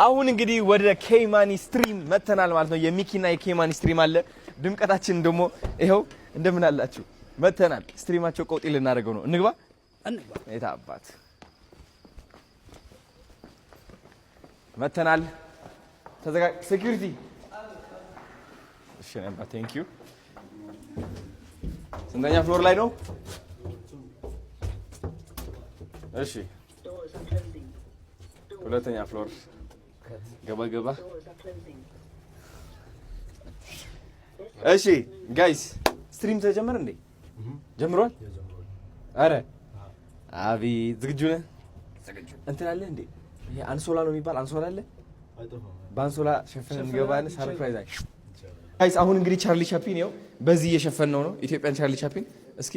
አሁን እንግዲህ ወደ ኬማኒ ስትሪም መተናል ማለት ነው። የሚኪና የኬማኒ ስትሪም አለ። ድምቀታችን ደግሞ ይሄው እንደምን አላችሁ መተናል። ስትሪማቸው ቆጥ ልናደርገው ነው። እንግባ እታ አባት መተናል። ተዘጋጅ ሴኩሪቲ። እሺ ነባ ቴንክ ዩ። ስንተኛ ፍሎር ላይ ነው? እሺ ሁለተኛ ፍሎር ገባ። እሺ ጋይስ ስትሪም ተጀመረ እንዴ? ጀምሯል። አረ አቤት ዝግጁ ነህ? እንትን አለ እንዴ? ይሄ አንሶላ ነው የሚባል አንሶላ አለ። በአንሶላ ሸፈነን እንገባለን። ሰርፕራይዝ አይ ጋይስ። አሁን እንግዲህ ቻርሊ ቻፕሊን ነው በዚህ እየሸፈነው ነው። ኢትዮጵያን ቻርሊ ቻፕሊን። እስኪ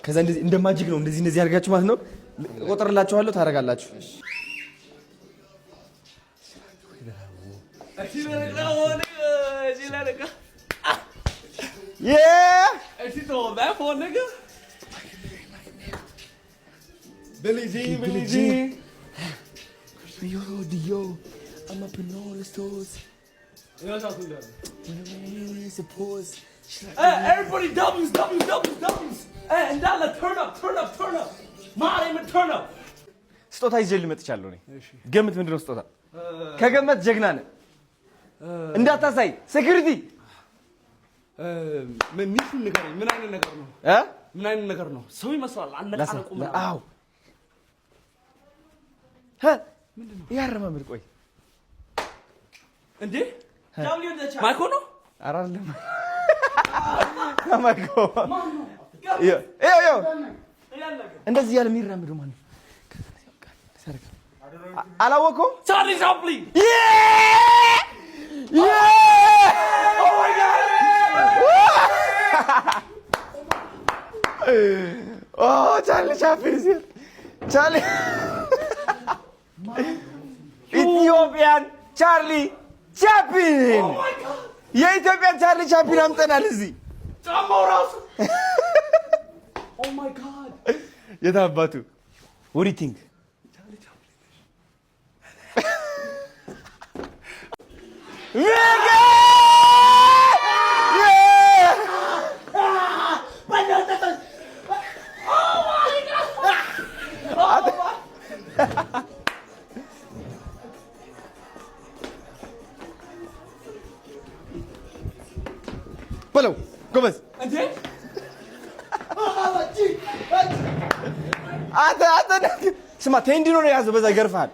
ከዛ እንደዚህ እንደ ማጂክ ነው እንደዚህ አድርጋችሁ ማለት ነው። ቆጥርላችኋለሁ ታረጋላችሁ። Yeah! Is he throwing that for a nigga? Billie Jean. Yo, I'm up in all the stores. You know what I'm talking about? Hey, everybody W's. Hey, and Dalla, turn up. My name is turn up. ስጦታ ይዤልህ መጥቻለሁ እኔ። ገምት ምንድነው ስጦታ? ከገመት ጀግና ነህ። እንዳታሳይ ሴኩሪቲ። ምን ነገር ምን አይነት ነገር ነው? ምን አይነት ነገር ነው? ሰው ይመስላል አነቃነቁም። አዎ ምንድነው? ያረማምድ ቆይ እንዴ ማይኮ ነው? ኧረ አይደለም ማይኮ። ዮ እንደዚህ ያለ የሚራምዱ ማለት ነው። አላወቀውም? ቻርሊ ቻፕሊን። Oh my God! Oh, Charlie Chaplin is here. Charlie. Ethiopian Charlie Chaplin. Oh my God! የኢትዮጵያን ቻርሊ ቻፕሊን አምጠናል እዚህ ጫማው ራሱ። Oh my God! የታባቱ what do you think? Mega! በለው ጎበዝ። እንዴ አንተ ስማ ቴንዲኖ ነው የያዘው። በዛ ይገርፋል።